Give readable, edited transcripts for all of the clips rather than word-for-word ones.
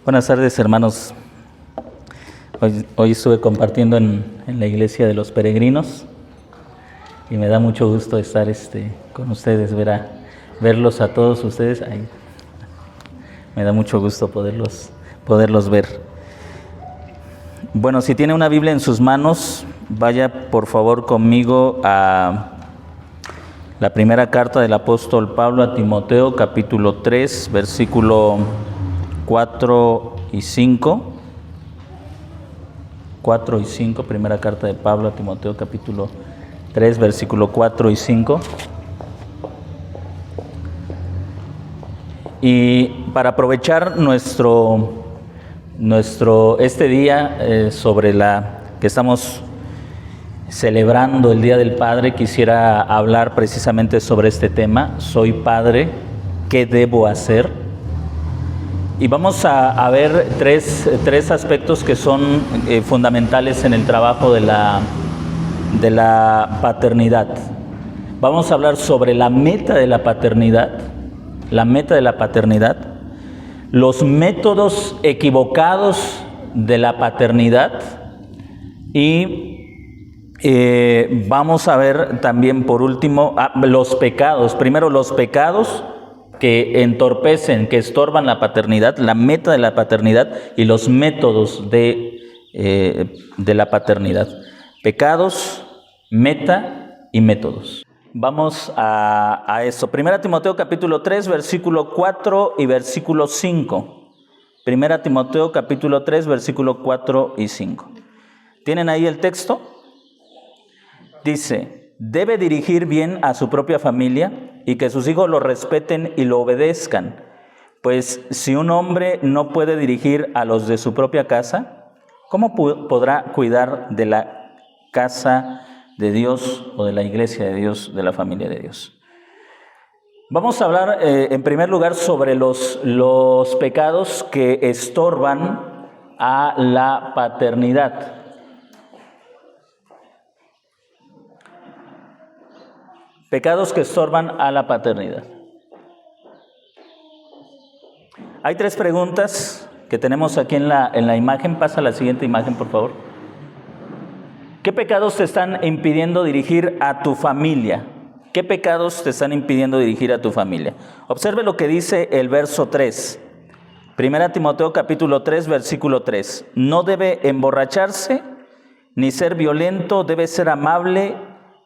Buenas tardes, hermanos. Hoy estuve compartiendo en la iglesia de los peregrinos y me da mucho gusto estar con ustedes, verlos a todos ustedes. Ay, me da mucho gusto poderlos ver. Bueno, si tiene una Biblia en sus manos, vaya por favor conmigo a la primera carta del apóstol Pablo a Timoteo, capítulo 3, versículo 4 y 5. 4 y 5, primera carta de Pablo a Timoteo, capítulo 3, versículo 4 y 5. Y para aprovechar este día sobre que estamos celebrando el Día del Padre, quisiera hablar precisamente sobre este tema. Soy padre, ¿qué debo hacer? Y vamos a ver tres aspectos que son fundamentales en el trabajo de la paternidad. Vamos a hablar sobre la meta de la paternidad, los métodos equivocados de la paternidad y vamos a ver también por último los pecados. Primero los pecados que entorpecen, que estorban la paternidad, la meta de la paternidad y los métodos de la paternidad. Pecados, meta y métodos. Vamos a eso. 1 Timoteo capítulo 3, versículo 4 y versículo 5. 1 Timoteo capítulo 3, versículo 4 y 5. ¿Tienen ahí el texto? Dice: debe dirigir bien a su propia familia y que sus hijos lo respeten y lo obedezcan. Pues si un hombre no puede dirigir a los de su propia casa, ¿cómo podrá cuidar de la casa de Dios o de la iglesia de Dios, de la familia de Dios? Vamos a hablar en primer lugar sobre los pecados que estorban a la paternidad. Pecados que estorban a la paternidad. Hay tres preguntas que tenemos aquí en la imagen. Pasa la siguiente imagen, por favor. ¿Qué pecados te están impidiendo dirigir a tu familia? ¿Qué pecados te están impidiendo dirigir a tu familia? Observe lo que dice el verso 3. 1 Timoteo capítulo 3, versículo 3. No debe emborracharse, ni ser violento, debe ser amable,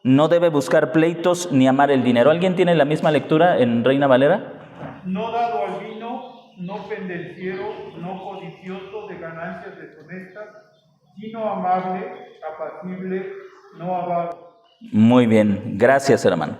no debe buscar pleitos ni amar el dinero. ¿Alguien tiene la misma lectura en Reina Valera? No dado al vino, no pendenciero, no codicioso de ganancias deshonestas, sino amable, apacible, no avaro. Muy bien, gracias, hermano.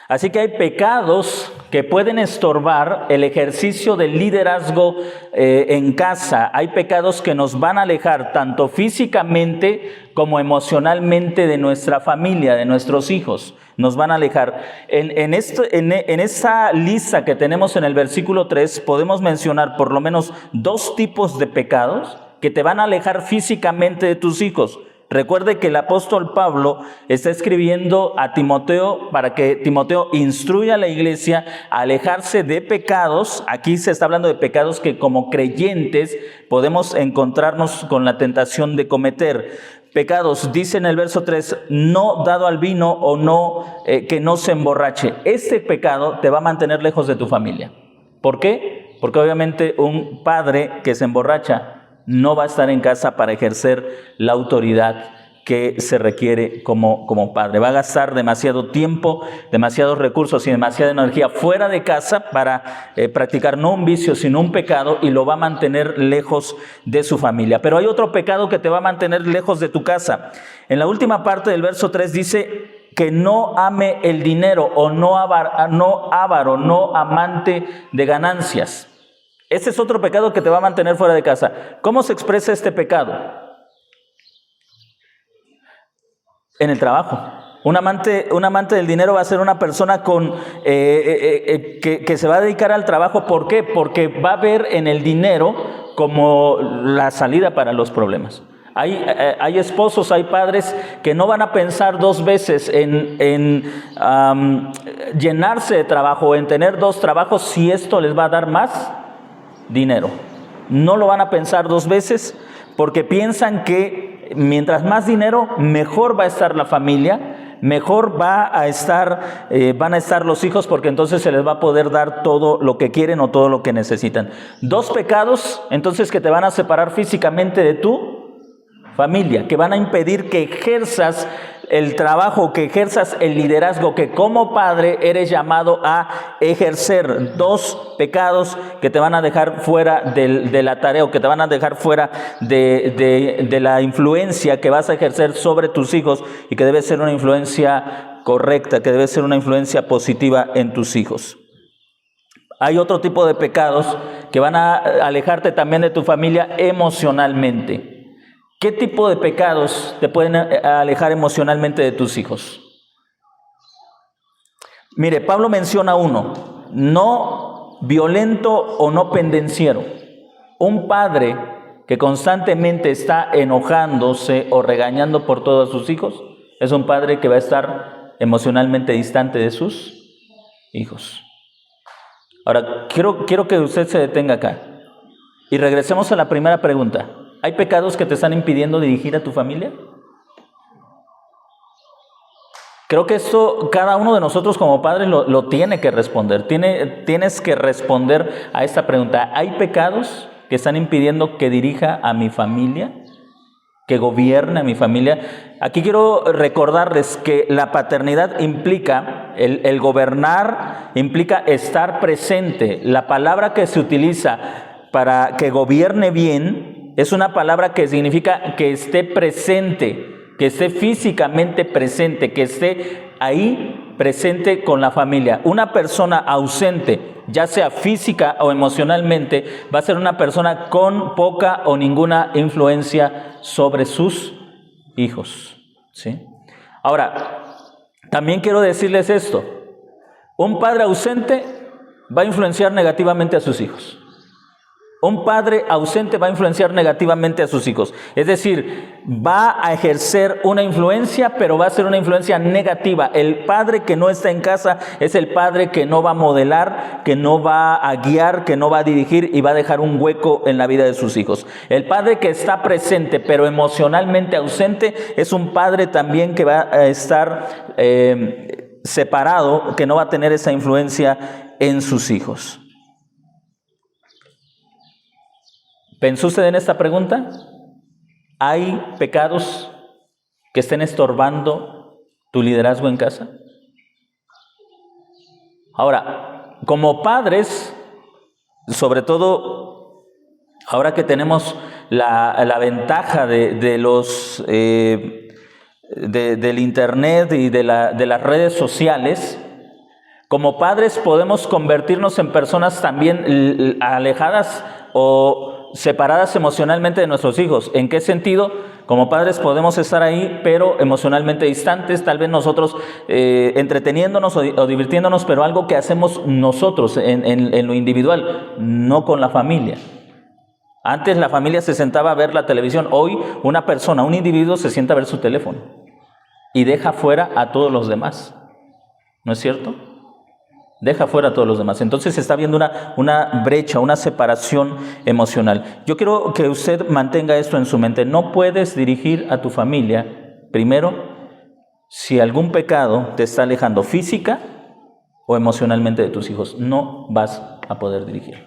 Así que hay pecados que pueden estorbar el ejercicio del liderazgo en casa. Hay pecados que nos van a alejar tanto físicamente como emocionalmente de nuestra familia, de nuestros hijos. Nos van a alejar. En esta lista que tenemos en el versículo 3 podemos mencionar por lo menos dos tipos de pecados que te van a alejar físicamente de tus hijos. Recuerde que el apóstol Pablo está escribiendo a Timoteo para que Timoteo instruya a la iglesia a alejarse de pecados. Aquí se está hablando de pecados que como creyentes podemos encontrarnos con la tentación de cometer. Pecados, dice en el verso 3, no dado al vino o no que no se emborrache. Este pecado te va a mantener lejos de tu familia. ¿Por qué? Porque obviamente un padre que se emborracha no va a estar en casa para ejercer la autoridad que se requiere como padre. Va a gastar demasiado tiempo, demasiados recursos y demasiada energía fuera de casa para practicar no un vicio, sino un pecado, y lo va a mantener lejos de su familia. Pero hay otro pecado que te va a mantener lejos de tu casa. En la última parte del verso 3 dice que no ame el dinero o no avaro, no amante de ganancias. Este es otro pecado que te va a mantener fuera de casa. ¿Cómo se expresa este pecado? En el trabajo. Un amante del dinero va a ser una persona que se va a dedicar al trabajo. ¿Por qué? Porque va a ver en el dinero como la salida para los problemas. Hay esposos, hay padres que no van a pensar dos veces en llenarse de trabajo o en tener dos trabajos si esto les va a dar más dinero. no lo van a pensar dos veces, porque piensan que mientras más dinero, mejor va a estar la familia, mejor van a estar los hijos, porque entonces se les va a poder dar todo lo que quieren o todo lo que necesitan. Dos pecados, entonces, que te van a separar físicamente de tu familia, que van a impedir que ejerzas el trabajo, que ejerzas el liderazgo que como padre eres llamado a ejercer. Dos pecados que te van a dejar fuera de la tarea, o que te van a dejar fuera de la influencia que vas a ejercer sobre tus hijos, y que debe ser una influencia correcta, que debe ser una influencia positiva en tus hijos. Hay otro tipo de pecados que van a alejarte también de tu familia emocionalmente. ¿Qué tipo de pecados te pueden alejar emocionalmente de tus hijos? Mire, Pablo menciona uno: no violento o no pendenciero. Un padre que constantemente está enojándose o regañando por todos sus hijos es un padre que va a estar emocionalmente distante de sus hijos. Ahora, quiero que usted se detenga acá y regresemos a la primera pregunta. ¿Hay pecados que te están impidiendo dirigir a tu familia? Creo que esto cada uno de nosotros como padres lo tiene que responder. Tienes que responder a esta pregunta. ¿Hay pecados que están impidiendo que dirija a mi familia? ¿Que gobierne a mi familia? Aquí quiero recordarles que la paternidad implica, el gobernar implica estar presente. La palabra que se utiliza para que gobierne bien es una palabra que significa que esté presente, que esté físicamente presente, que esté ahí presente con la familia. Una persona ausente, ya sea física o emocionalmente, va a ser una persona con poca o ninguna influencia sobre sus hijos, ¿sí? Ahora, también quiero decirles esto: un padre ausente va a influenciar negativamente a sus hijos. Un padre ausente va a influenciar negativamente a sus hijos. Es decir, va a ejercer una influencia, pero va a ser una influencia negativa. El padre que no está en casa es el padre que no va a modelar, que no va a guiar, que no va a dirigir, y va a dejar un hueco en la vida de sus hijos. El padre que está presente, pero emocionalmente ausente, es un padre también que va a estar separado, que no va a tener esa influencia en sus hijos. ¿Pensó usted en esta pregunta? ¿Hay pecados que estén estorbando tu liderazgo en casa? Ahora, como padres, sobre todo ahora que tenemos la ventaja del internet y de las redes sociales, como padres podemos convertirnos en personas también alejadas o separadas emocionalmente de nuestros hijos. ¿En qué sentido? Como padres podemos estar ahí, pero emocionalmente distantes, tal vez nosotros entreteniéndonos o divirtiéndonos, pero algo que hacemos nosotros en lo individual, no con la familia. Antes la familia se sentaba a ver la televisión. Hoy una persona, un individuo, se sienta a ver su teléfono y deja fuera a todos los demás. ¿No es cierto? Deja fuera a todos los demás. Entonces se está viendo una brecha, una separación emocional. Yo quiero que usted mantenga esto en su mente. No puedes dirigir a tu familia, primero, si algún pecado te está alejando física o emocionalmente de tus hijos. No vas a poder dirigir.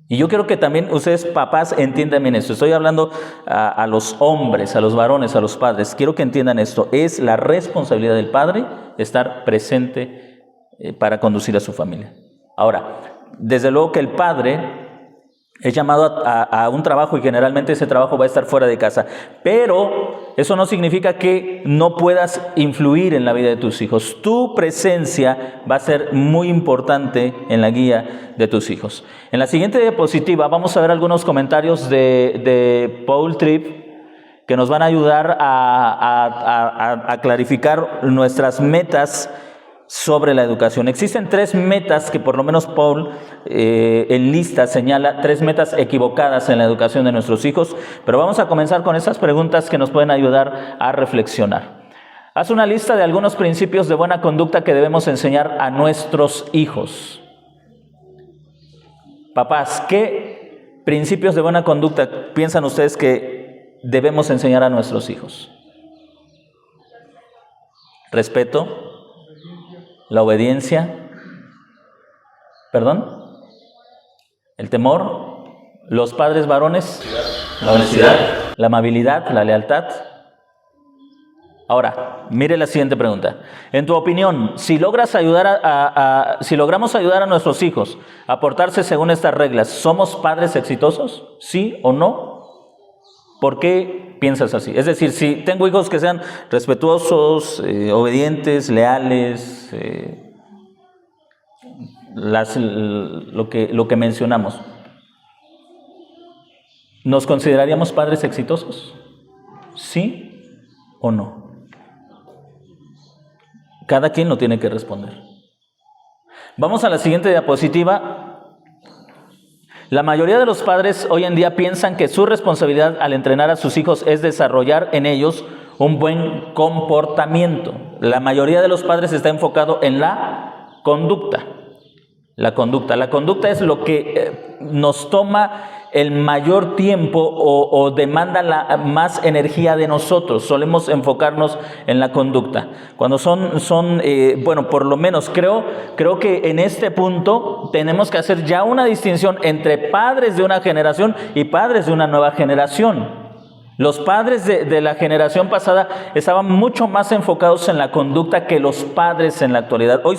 Y yo quiero que también ustedes, papás, entiendan bien esto. Estoy hablando a los hombres, a los varones, a los padres. Quiero que entiendan esto. Es la responsabilidad del padre estar presente para conducir a su familia. Ahora, desde luego que el padre es llamado a un trabajo, y generalmente ese trabajo va a estar fuera de casa, pero eso no significa que no puedas influir en la vida de tus hijos. Tu presencia va a ser muy importante en la guía de tus hijos. En la siguiente diapositiva vamos a ver algunos comentarios de Paul Tripp que nos van a ayudar a clarificar nuestras metas sobre la educación. Existen 3 metas que por lo menos Paul en lista señala, 3 metas equivocadas en la educación de nuestros hijos, pero vamos a comenzar con esas preguntas que nos pueden ayudar a reflexionar. Haz una lista de algunos principios de buena conducta que debemos enseñar a nuestros hijos. Papás, ¿qué principios de buena conducta piensan ustedes que debemos enseñar a nuestros hijos? Respeto, la obediencia, ¿perdón? El temor, los padres varones, la honestidad, la amabilidad, la lealtad. Ahora, mire la siguiente pregunta. En tu opinión, si logramos ayudar a nuestros hijos a portarse según estas reglas, ¿somos padres exitosos? ¿Sí o no? ¿Por qué piensas así? Es decir, si tengo hijos que sean respetuosos, obedientes, leales, lo que mencionamos, ¿nos consideraríamos padres exitosos? ¿Sí o no? Cada quien lo tiene que responder. Vamos a la siguiente diapositiva. La mayoría de los padres hoy en día piensan que su responsabilidad al entrenar a sus hijos es desarrollar en ellos un buen comportamiento. La mayoría de los padres está enfocado en la conducta. La conducta es lo que nos toma el mayor tiempo o demanda más energía de nosotros. Solemos enfocarnos en la conducta. Cuando por lo menos creo que en este punto tenemos que hacer ya una distinción entre padres de una generación y padres de una nueva generación. Los padres de la generación pasada estaban mucho más enfocados en la conducta que los padres en la actualidad. Hoy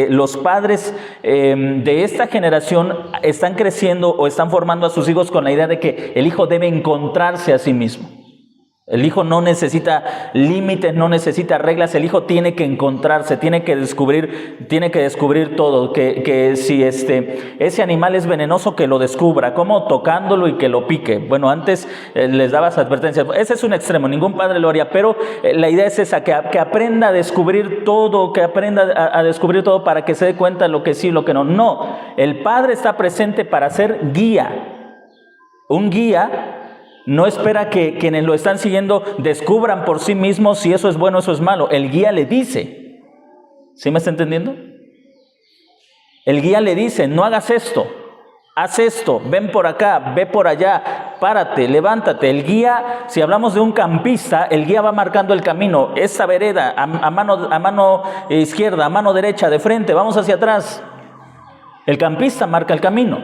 los padres de esta generación están creciendo o están formando a sus hijos con la idea de que el hijo debe encontrarse a sí mismo. El hijo no necesita límites, no necesita reglas. El hijo tiene que encontrarse, tiene que descubrir todo. Que si ese animal es venenoso, que lo descubra. ¿Cómo? Tocándolo y que lo pique. Bueno, antes les dabas advertencias. Ese es un extremo, ningún padre lo haría. Pero la idea es esa, que aprenda a descubrir todo, a descubrir todo para que se dé cuenta de lo que sí y lo que no. No, el padre está presente para ser guía. Un guía no espera que quienes lo están siguiendo descubran por sí mismos si eso es bueno o eso es malo. El guía le dice. ¿Sí me está entendiendo? El guía le dice, no hagas esto, haz esto, ven por acá, ve por allá, párate, levántate. El guía, si hablamos de un campista, el guía va marcando el camino. Esta vereda, a mano izquierda, a mano derecha, de frente, vamos hacia atrás. El campista marca el camino.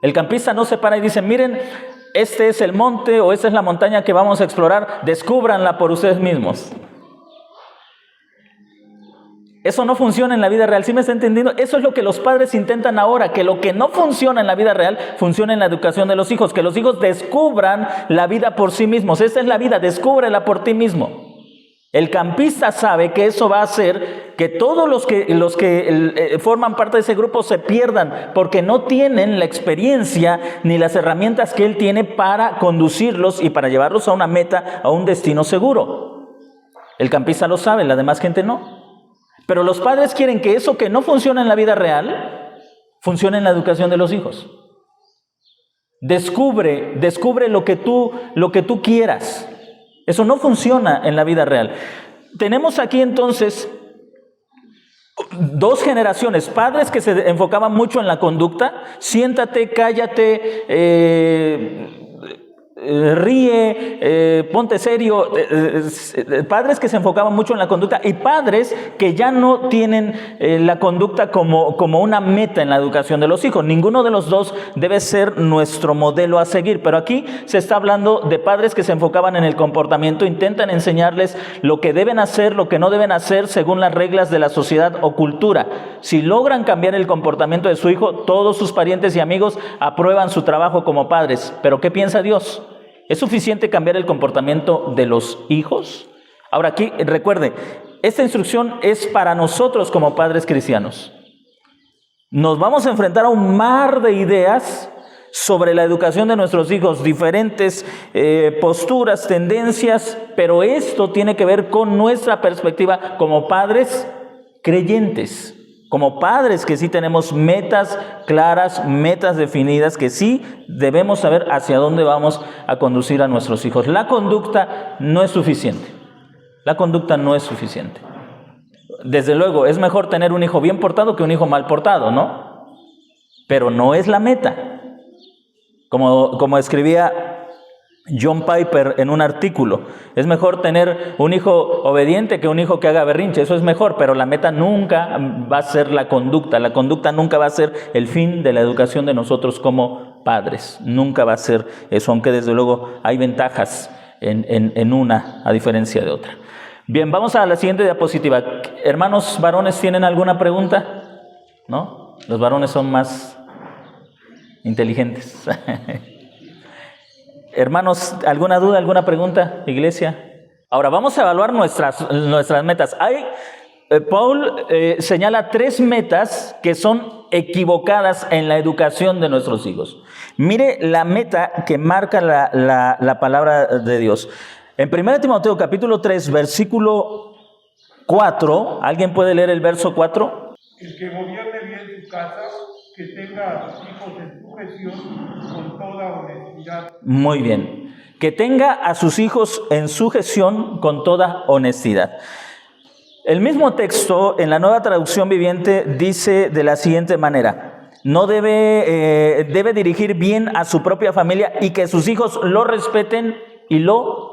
El campista no se para y dice, miren, este es el monte o esta es la montaña que vamos a explorar, descúbranla por ustedes mismos. Eso no funciona en la vida real. ¿Sí me está entendiendo? Eso es lo que los padres intentan ahora, que lo que no funciona en la vida real, funciona en la educación de los hijos, que los hijos descubran la vida por sí mismos. Esta es la vida, descúbrela por ti mismo. El campista sabe que eso va a hacer que todos los que forman parte de ese grupo se pierdan, porque no tienen la experiencia ni las herramientas que él tiene para conducirlos y para llevarlos a una meta, a un destino seguro. El campista lo sabe, la demás gente no. Pero los padres quieren que eso que no funciona en la vida real, funcione en la educación de los hijos. Descubre lo que tú quieras. Eso no funciona en la vida real. Tenemos aquí entonces dos generaciones, padres que se enfocaban mucho en la conducta, siéntate, cállate, ríe, ponte serio, padres que se enfocaban mucho en la conducta y padres que ya no tienen la conducta como una meta en la educación de los hijos. Ninguno de los dos debe ser nuestro modelo a seguir, pero aquí se está hablando de padres que se enfocaban en el comportamiento, intentan enseñarles lo que deben hacer, lo que no deben hacer según las reglas de la sociedad o cultura. Si logran cambiar el comportamiento de su hijo, todos sus parientes y amigos aprueban su trabajo como padres. ¿Pero qué piensa Dios? ¿Es suficiente cambiar el comportamiento de los hijos? Ahora aquí, recuerde, esta instrucción es para nosotros como padres cristianos. Nos vamos a enfrentar a un mar de ideas sobre la educación de nuestros hijos, diferentes posturas, tendencias, pero esto tiene que ver con nuestra perspectiva como padres creyentes. Como padres que sí tenemos metas claras, metas definidas, que sí debemos saber hacia dónde vamos a conducir a nuestros hijos. La conducta no es suficiente. La conducta no es suficiente. Desde luego, es mejor tener un hijo bien portado que un hijo mal portado, ¿no? pero no es la meta. Como escribía John Piper en un artículo, es mejor tener un hijo obediente que un hijo que haga berrinche, eso es mejor, pero la meta nunca va a ser la conducta nunca va a ser el fin de la educación de nosotros como padres, nunca va a ser eso, aunque desde luego hay ventajas en una a diferencia de otra. Bien, vamos a la siguiente diapositiva. Hermanos varones, ¿tienen alguna pregunta? ¿No? Los varones son más inteligentes. Hermanos, ¿alguna duda, alguna pregunta, iglesia? Ahora vamos a evaluar nuestras metas. Paul señala 3 metas que son equivocadas en la educación de nuestros hijos. Mire la meta que marca la palabra de Dios. En 1 Timoteo capítulo 3, versículo 4, ¿alguien puede leer el verso 4? El que gobierne bien su casa, que tenga a sus hijos en sujeción con toda honestidad. Muy bien. Que tenga a sus hijos en sujeción con toda honestidad. El mismo texto en la Nueva Traducción Viviente dice de la siguiente manera: no debe dirigir bien a su propia familia y que sus hijos lo respeten y lo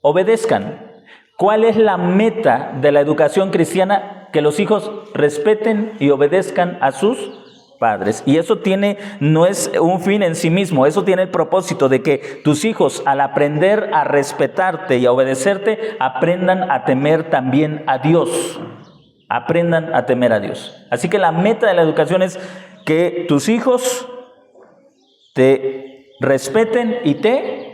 obedezcan. ¿Cuál es la meta de la educación cristiana? Que los hijos respeten y obedezcan a sus padres. Y eso no es un fin en sí mismo, eso tiene el propósito de que tus hijos, al aprender a respetarte y a obedecerte, aprendan a temer también a Dios. Aprendan a temer a Dios. Así que la meta de la educación es que tus hijos te respeten y te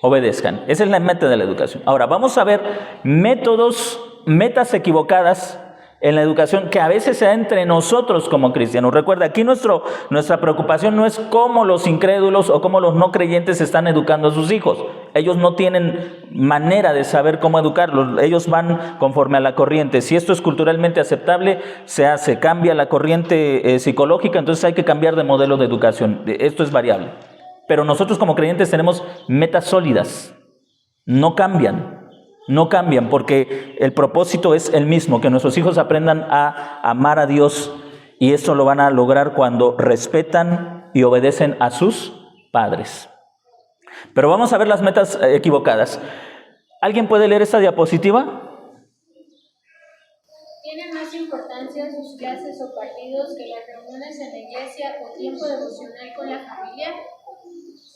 obedezcan. Esa es la meta de la educación. Ahora vamos a ver metas equivocadas en la educación que a veces se da entre nosotros como cristianos. Recuerda, aquí nuestra preocupación no es cómo los incrédulos o cómo los no creyentes están educando a sus hijos. Ellos no tienen manera de saber cómo educarlos. Ellos van conforme a la corriente. Si esto es culturalmente aceptable, se hace. Cambia la corriente psicológica, entonces hay que cambiar de modelo de educación. Esto es variable. Pero nosotros como creyentes tenemos metas sólidas. No cambian porque el propósito es el mismo, que nuestros hijos aprendan a amar a Dios, y esto lo van a lograr cuando respetan y obedecen a sus padres. Pero vamos a ver las metas equivocadas. ¿Alguien puede leer esta diapositiva? ¿Tienen más importancia sus clases o partidos que las reuniones en la iglesia o tiempo devocional con la familia?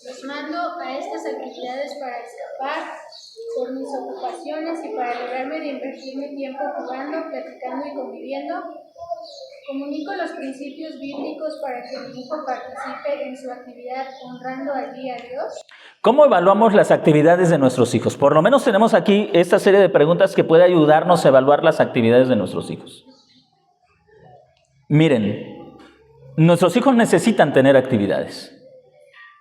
Los mando a estas actividades para escapar por mis ocupaciones y para librarme de invertir mi tiempo jugando, platicando y conviviendo. Comunico los principios bíblicos para que mi hijo participe en su actividad honrando allí a Dios. ¿Cómo evaluamos las actividades de nuestros hijos? Por lo menos tenemos aquí esta serie de preguntas que puede ayudarnos a evaluar las actividades de nuestros hijos. Miren, nuestros hijos necesitan tener actividades.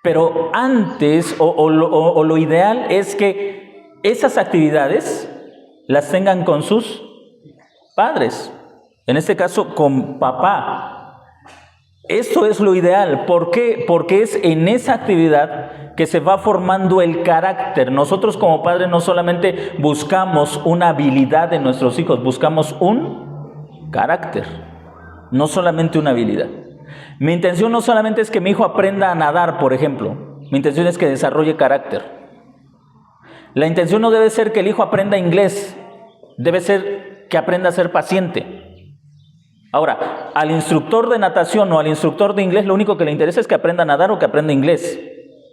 Pero antes, o lo ideal es que esas actividades las tengan con sus padres. En este caso, con papá. Esto es lo ideal. ¿Por qué? Porque es en esa actividad que se va formando el carácter. Nosotros como padres no solamente buscamos una habilidad en nuestros hijos, buscamos un carácter, no solamente una habilidad. Mi intención no solamente es que mi hijo aprenda a nadar, por ejemplo. Mi intención es que desarrolle carácter. La intención no debe ser que el hijo aprenda inglés. Debe ser que aprenda a ser paciente. Ahora, al instructor de natación o al instructor de inglés lo único que le interesa es que aprenda a nadar o que aprenda inglés.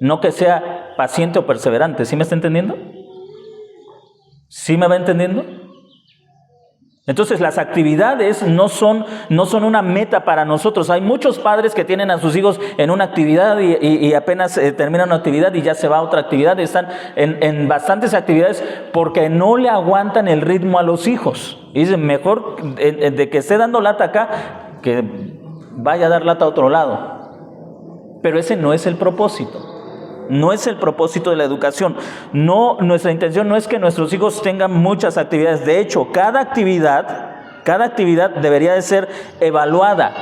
No que sea paciente o perseverante. ¿Sí me está entendiendo? ¿Sí me va entendiendo? Entonces las actividades no son una meta para nosotros. Hay muchos padres que tienen a sus hijos en una actividad y apenas terminan una actividad y ya se va a otra actividad. Están en bastantes actividades porque no le aguantan el ritmo a los hijos. Y dicen, mejor de que esté dando lata acá, que vaya a dar lata a otro lado. Pero ese no es el propósito. No es el propósito de la educación. No, nuestra intención no es que nuestros hijos tengan muchas actividades. De hecho, cada actividad debería de ser evaluada.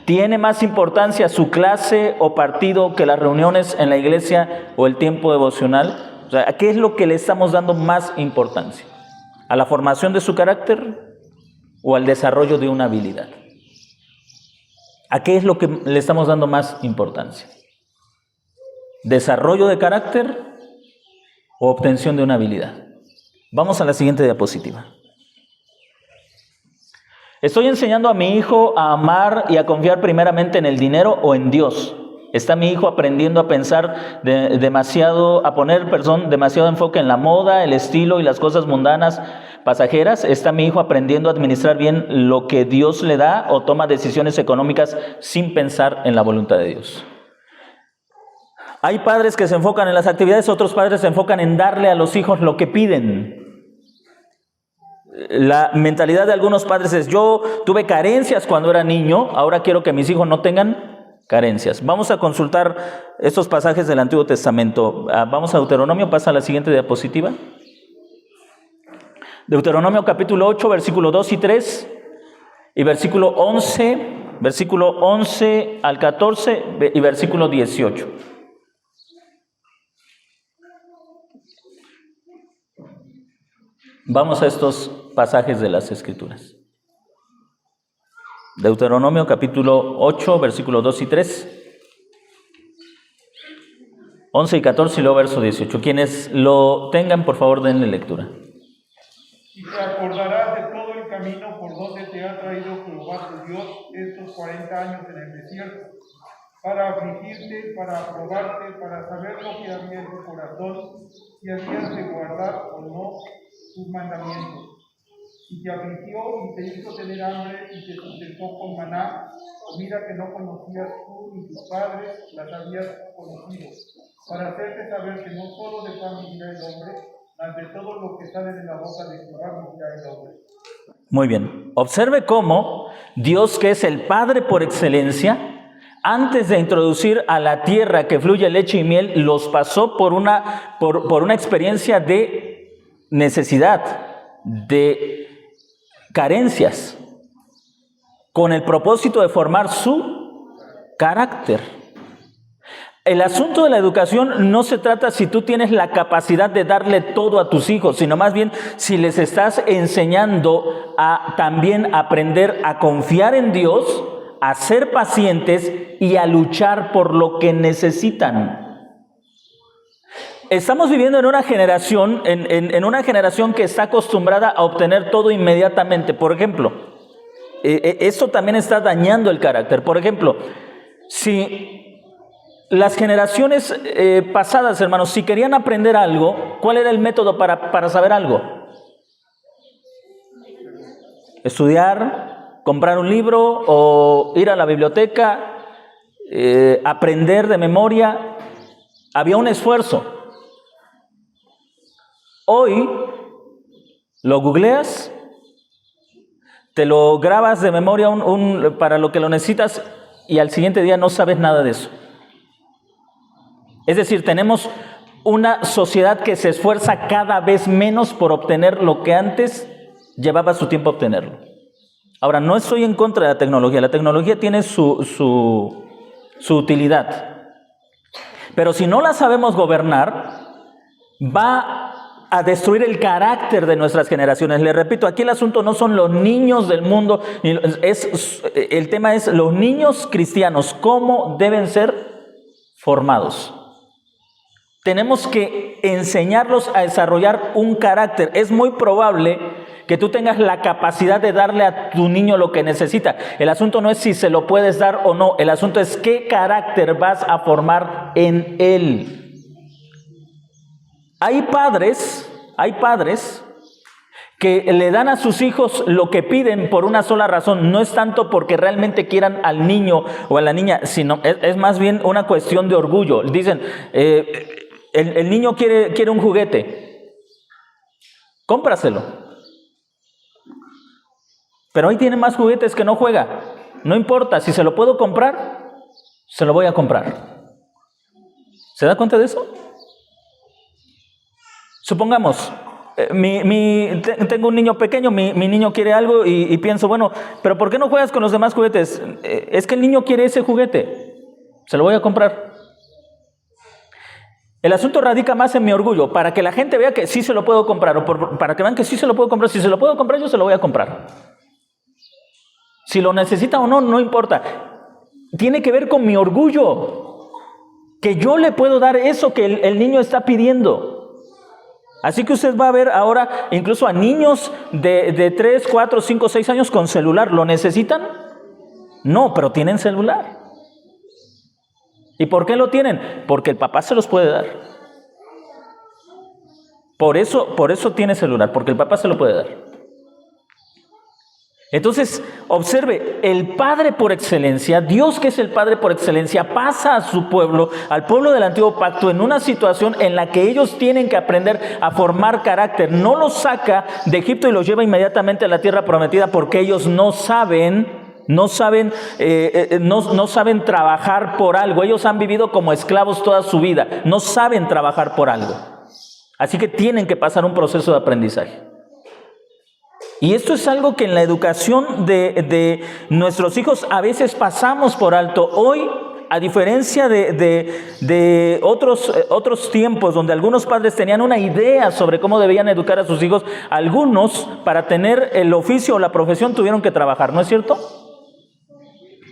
¿Tiene más importancia su clase o partido que las reuniones en la iglesia o el tiempo devocional? O sea, ¿a qué es lo que le estamos dando más importancia? ¿A la formación de su carácter o al desarrollo de una habilidad? ¿A qué es lo que le estamos dando más importancia? ¿Desarrollo de carácter o obtención de una habilidad? Vamos a la siguiente diapositiva. ¿Estoy enseñando a mi hijo a amar y a confiar primeramente en el dinero o en Dios? ¿Está mi hijo aprendiendo a pensar a poner demasiado enfoque en la moda, el estilo y las cosas mundanas, pasajeras? ¿Está mi hijo aprendiendo a administrar bien lo que Dios le da o toma decisiones económicas sin pensar en la voluntad de Dios? Hay padres que se enfocan en las actividades, otros padres se enfocan en darle a los hijos lo que piden. La mentalidad de algunos padres es: yo tuve carencias cuando era niño, ahora quiero que mis hijos no tengan carencias. Vamos a consultar estos pasajes del Antiguo Testamento. Vamos a Deuteronomio, pasa a la siguiente diapositiva. Deuteronomio capítulo 8, versículo 2 y 3 y versículo 11 al 14 y versículo 18. Vamos a estos pasajes de las Escrituras. Deuteronomio capítulo 8, versículos 2 y 3, 11 y 14 y luego verso 18. Quienes lo tengan, por favor, denle lectura. Y te acordarás de todo el camino por donde te ha traído Jehová tu Dios estos 40 años en el desierto, para afligirte, para probarte, para saber lo que había en tu corazón, si habías de guardar o no sus mandamientos. Y te afligió y te hizo tener hambre y te sustentó con maná, comida que no conocías tú ni tus padres las habías conocido, para hacerte saber que no solo de pan vivirá el hombre, mas de todo lo que sale de la boca de Jehová vivirá el hombre. Muy bien. Observe cómo Dios, que es el Padre por excelencia, antes de introducir a la tierra que fluye leche y miel, los pasó por una experiencia de necesidad, de carencias, con el propósito de formar su carácter. El asunto de la educación no se trata si tú tienes la capacidad de darle todo a tus hijos, sino más bien si les estás enseñando a también aprender a confiar en Dios, a ser pacientes y a luchar por lo que necesitan. Estamos viviendo en una generación, en una generación que está acostumbrada a obtener todo inmediatamente. Por ejemplo, esto también está dañando el carácter. Por ejemplo, si las generaciones pasadas, hermanos, si querían aprender algo, ¿cuál era el método para saber algo? Estudiar, comprar un libro o ir a la biblioteca, aprender de memoria. Había un esfuerzo. Hoy lo googleas, te lo grabas de memoria para lo que lo necesitas y al siguiente día no sabes nada de eso. Es decir, tenemos una sociedad que se esfuerza cada vez menos por obtener lo que antes llevaba su tiempo obtenerlo. Ahora, no estoy en contra de la tecnología tiene su utilidad. Pero si no la sabemos gobernar, va a destruir el carácter de nuestras generaciones. Les repito, aquí el asunto no son los niños del mundo, el tema es los niños cristianos, cómo deben ser formados. Tenemos que enseñarlos a desarrollar un carácter. Es muy probable que tú tengas la capacidad de darle a tu niño lo que necesita. El asunto no es si se lo puedes dar o no, el asunto es qué carácter vas a formar en él. Hay padres que le dan a sus hijos lo que piden por una sola razón. No es tanto porque realmente quieran al niño o a la niña, sino es más bien una cuestión de orgullo. Dicen, el niño quiere un juguete, cómpraselo. Pero ahí tiene más juguetes que no juega. No importa, si se lo puedo comprar, se lo voy a comprar. ¿Se da cuenta de eso? Supongamos, tengo un niño pequeño, mi niño quiere algo y pienso, bueno, pero ¿por qué no juegas con los demás juguetes? Es que el niño quiere ese juguete, se lo voy a comprar. El asunto radica más en mi orgullo, para que la gente vea que sí se lo puedo comprar, o para que vean que sí se lo puedo comprar. Si se lo puedo comprar, yo se lo voy a comprar. Si lo necesita o no, no importa. tiene que ver con mi orgullo, que yo le puedo dar eso que el niño está pidiendo. Así que usted va a ver ahora incluso a niños de 3, 4, 5, 6 años con celular. ¿Lo necesitan? No, pero tienen celular. ¿Y por qué lo tienen? Porque el papá se los puede dar. Por eso tiene celular, porque el papá se lo puede dar. Entonces, observe, el Padre por excelencia, Dios que es el Padre por excelencia, pasa a su pueblo, al pueblo del Antiguo Pacto, en una situación en la que ellos tienen que aprender a formar carácter. No los saca de Egipto y los lleva inmediatamente a la tierra prometida porque ellos no saben trabajar por algo. Ellos han vivido como esclavos toda su vida, no saben trabajar por algo. Así que tienen que pasar un proceso de aprendizaje. Y esto es algo que en la educación de nuestros hijos a veces pasamos por alto. Hoy, a diferencia de otros tiempos donde algunos padres tenían una idea sobre cómo debían educar a sus hijos, algunos para tener el oficio o la profesión tuvieron que trabajar, ¿no es cierto?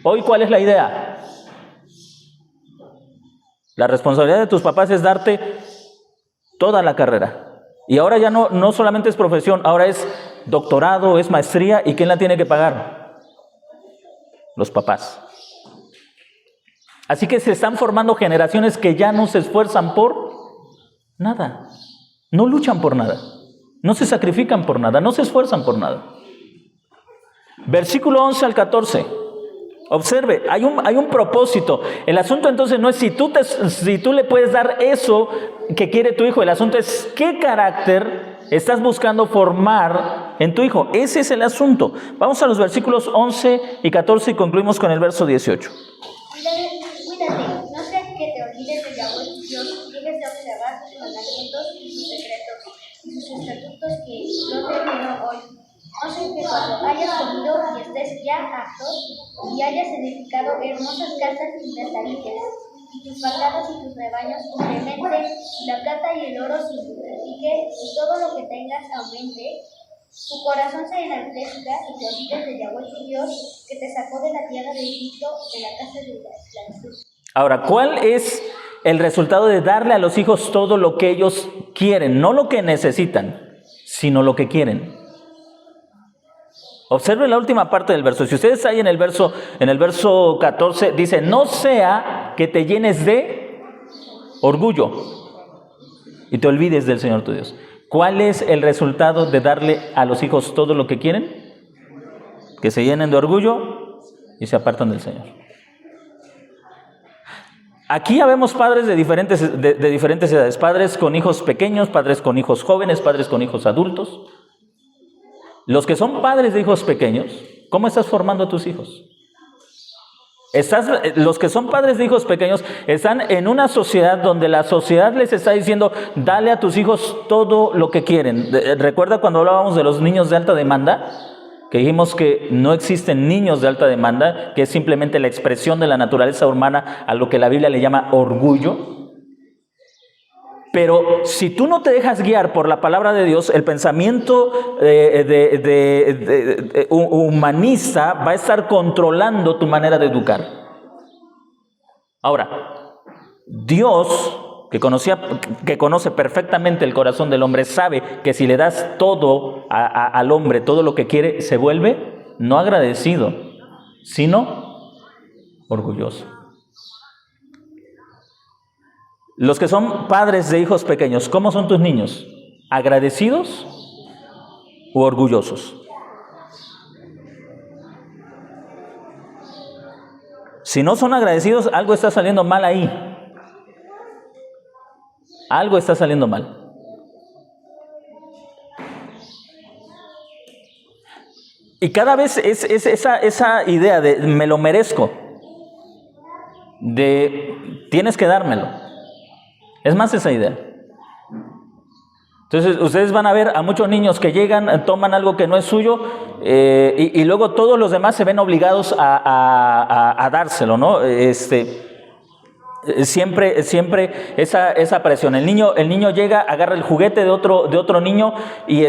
Hoy, ¿cuál es la idea? La responsabilidad de tus papás es darte toda la carrera. Y ahora ya no solamente es profesión, ahora es doctorado, es maestría. ¿Y quién la tiene que pagar? Los papás. Así que se están formando generaciones que ya no se esfuerzan por nada. No luchan por nada. No se sacrifican por nada. No se esfuerzan por nada. Versículo 11 al 14. Observe, hay un propósito. El asunto entonces no es si tú le puedes dar eso que quiere tu hijo. El asunto es qué carácter estás buscando formar en tu hijo. Ese es el asunto. Vamos a los versículos 11 y 14 y concluimos con el verso 18. Cuídate, no sea que te olvides de Yahweh tu Dios, dejes de observar sus mandamientos y sus secretos y sus estatutos que yo te ordeno hoy. No sé que cuando hayas comido y estés ya harto y hayas edificado hermosas casas y las habites, y tus vacadas y tus rebaños incrementen, y la plata y el oro se multiplique, y todo lo que tengas aumente, tu corazón se enaltezca y te olvides de Yahweh tu Dios, que te sacó de la tierra de Egipto, de la casa de la esclavitud. Ahora, ¿cuál es el resultado de darle a los hijos todo lo que ellos quieren? No lo que necesitan, sino lo que quieren. Observe la última parte del verso. Si ustedes ahí en el verso 14 dice, no sea que te llenes de orgullo y te olvides del Señor tu Dios. ¿Cuál es el resultado de darle a los hijos todo lo que quieren? Que se llenen de orgullo y se apartan del Señor. Aquí ya vemos padres de diferentes edades, padres con hijos pequeños, padres con hijos jóvenes, padres con hijos adultos. Los que son padres de hijos pequeños, ¿cómo estás formando a tus hijos? Los que son padres de hijos pequeños están en una sociedad donde la sociedad les está diciendo, dale a tus hijos todo lo que quieren. ¿Recuerda cuando hablábamos de los niños de alta demanda? Que dijimos que no existen niños de alta demanda, que es simplemente la expresión de la naturaleza humana a lo que la Biblia le llama orgullo. Pero si tú no te dejas guiar por la palabra de Dios, el pensamiento humanista va a estar controlando tu manera de educar. Ahora, Dios, que conoce perfectamente el corazón del hombre, sabe que si le das todo al hombre, todo lo que quiere, se vuelve no agradecido, sino orgulloso. Los que son padres de hijos pequeños, ¿cómo son tus niños? ¿Agradecidos u orgullosos? Si no son agradecidos, algo está saliendo mal ahí. Algo está saliendo mal. Y cada vez es esa idea de me lo merezco, de tienes que dármelo. Es más esa idea. Entonces ustedes van a ver a muchos niños que llegan, toman algo que no es suyo y luego todos los demás se ven obligados a dárselo, ¿no? Siempre esa presión. El niño llega, agarra el juguete de otro niño y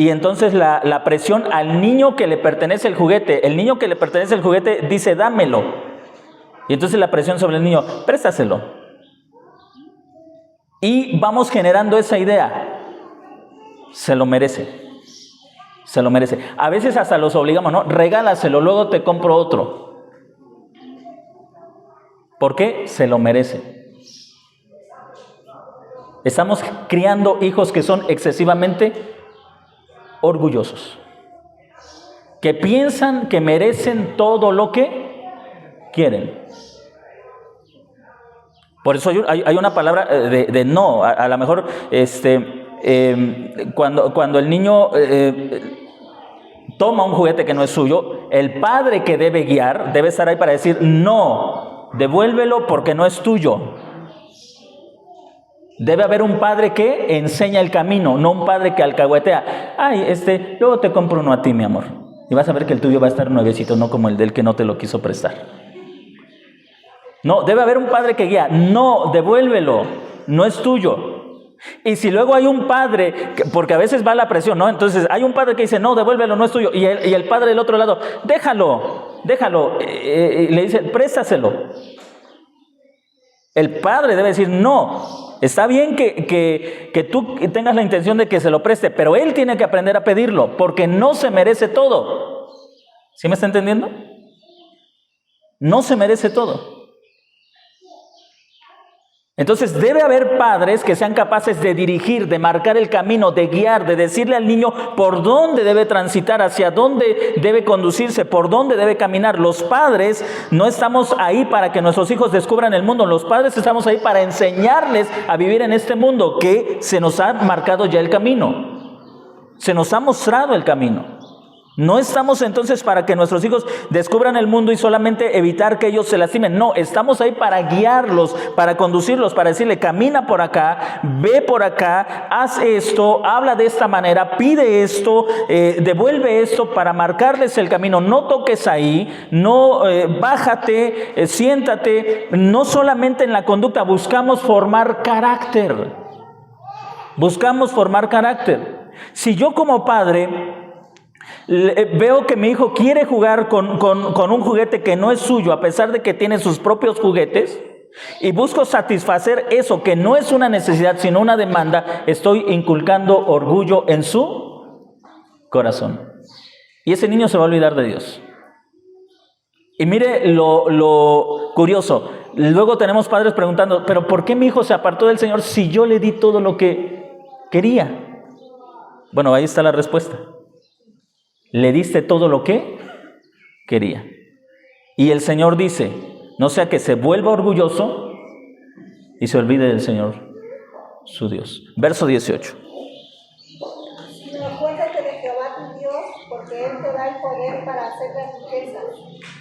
entonces la presión al niño que le pertenece el juguete. El niño que le pertenece el juguete dice dámelo. Y entonces la presión sobre el niño, préstaselo. Y vamos generando esa idea. Se lo merece. Se lo merece. A veces hasta los obligamos, ¿no? Regálaselo, luego te compro otro. ¿Por qué? Se lo merece. Estamos criando hijos que son excesivamente orgullosos, que piensan que merecen todo lo que quieren. Por eso hay una palabra de no. A lo mejor cuando el niño toma un juguete que no es suyo, el padre que debe guiar debe estar ahí para decir no, devuélvelo porque no es tuyo. Debe haber un padre que enseña el camino, no un padre que alcahuetea. Ay, luego te compro uno a ti, mi amor. Y vas a ver que el tuyo va a estar nuevecito, no como el del que no te lo quiso prestar. No, debe haber un padre que guía. No, devuélvelo, no es tuyo. Y si luego hay un padre, porque a veces va la presión, ¿no? Entonces hay un padre que dice, no, devuélvelo, no es tuyo. Y el padre del otro lado, déjalo. Le dice, préstaselo. El padre debe decir, no, está bien que tú tengas la intención de que se lo preste, pero él tiene que aprender a pedirlo, porque no se merece todo. ¿Sí me está entendiendo? No se merece todo. Entonces debe haber padres que sean capaces de dirigir, de marcar el camino, de guiar, de decirle al niño por dónde debe transitar, hacia dónde debe conducirse, por dónde debe caminar. Los padres no estamos ahí para que nuestros hijos descubran el mundo. Los padres estamos ahí para enseñarles a vivir en este mundo que se nos ha marcado ya el camino. Se nos ha mostrado el camino. No estamos entonces para que nuestros hijos descubran el mundo y solamente evitar que ellos se lastimen. No, estamos ahí para guiarlos, para conducirlos, para decirle, camina por acá, ve por acá, haz esto, habla de esta manera, pide esto, devuelve esto, para marcarles el camino. No toques ahí, no, bájate, siéntate. No solamente en la conducta, buscamos formar carácter. Buscamos formar carácter. Si yo como padre veo que mi hijo quiere jugar con un juguete que no es suyo, a pesar de que tiene sus propios juguetes, y busco satisfacer eso que no es una necesidad sino una demanda, estoy inculcando orgullo en su corazón. Y ese niño se va a olvidar de Dios. Y mire lo curioso, luego tenemos padres preguntando, pero ¿por qué mi hijo se apartó del Señor si yo le di todo lo que quería? Bueno, ahí está la respuesta. Le diste todo lo que quería. Y el Señor dice, no sea que se vuelva orgulloso y se olvide del Señor, su Dios. Verso 18. Sino acuérdate de Jehová tu Dios, porque Él te da el poder para hacer las riquezas,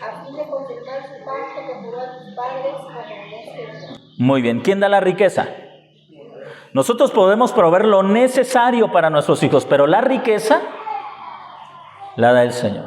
a fin de confirmar su pacto que juró a tus padres como en este día. Muy bien, ¿quién da la riqueza? Nosotros podemos proveer lo necesario para nuestros hijos, pero la riqueza la da el Señor.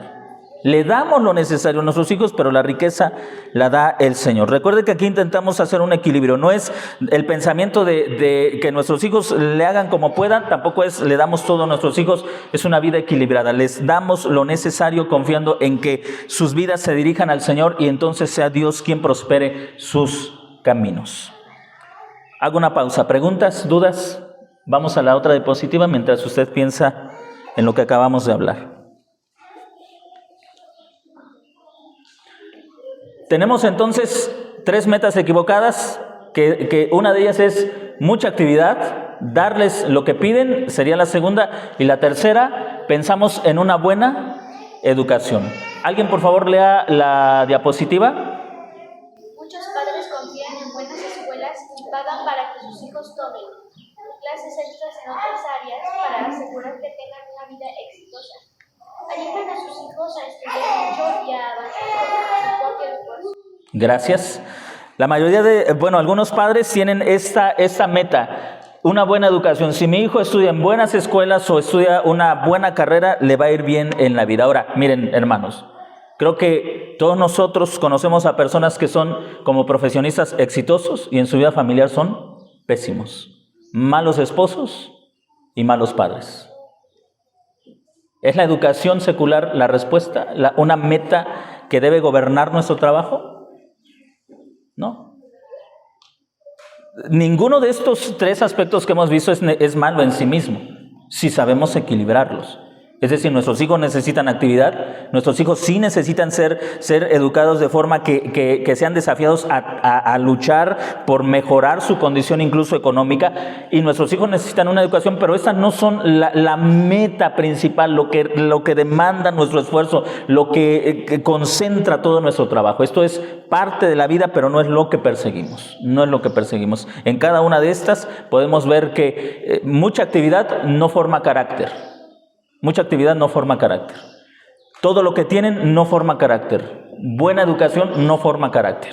Le damos lo necesario a nuestros hijos, pero la riqueza la da el Señor. Recuerde que aquí intentamos hacer un equilibrio. No es el pensamiento de que nuestros hijos le hagan como puedan, tampoco es le damos todo a nuestros hijos. Es una vida equilibrada. Les damos lo necesario confiando en que sus vidas se dirijan al Señor y entonces sea Dios quien prospere sus caminos. Hago una pausa. ¿Preguntas? ¿Dudas? Vamos a la otra diapositiva mientras usted piensa en lo que acabamos de hablar. Tenemos entonces 3 metas equivocadas, que una de ellas es mucha actividad, darles lo que piden, sería la segunda, y la tercera, pensamos en una buena educación. ¿Alguien por favor lea la diapositiva? Muchos padres confían en buenas escuelas y pagan para que sus hijos tomen clases extras en otras áreas para asegurar que tengan una vida exitosa. Ayudan a sus hijos a estudiar mucho y a avanzar con su propio esfuerzo. Gracias. La mayoría algunos padres tienen esta meta, una buena educación. Si mi hijo estudia en buenas escuelas o estudia una buena carrera, le va a ir bien en la vida. Ahora, miren, hermanos, creo que todos nosotros conocemos a personas que son como profesionistas exitosos y en su vida familiar son pésimos, malos esposos y malos padres. ¿Es la educación secular la respuesta, una meta que debe gobernar nuestro trabajo? No. Ninguno de estos tres aspectos que hemos visto es malo en sí mismo, si sabemos equilibrarlos. Es decir, nuestros hijos necesitan actividad, nuestros hijos sí necesitan ser educados de forma que sean desafiados a luchar por mejorar su condición incluso económica, y nuestros hijos necesitan una educación, pero estas no son la meta principal, lo que demanda nuestro esfuerzo, lo que concentra todo nuestro trabajo. Esto es parte de la vida, pero no es lo que perseguimos, no es lo que perseguimos. En cada una de estas podemos ver que mucha actividad no forma carácter. Mucha actividad no forma carácter. Todo lo que tienen no forma carácter. Buena educación no forma carácter.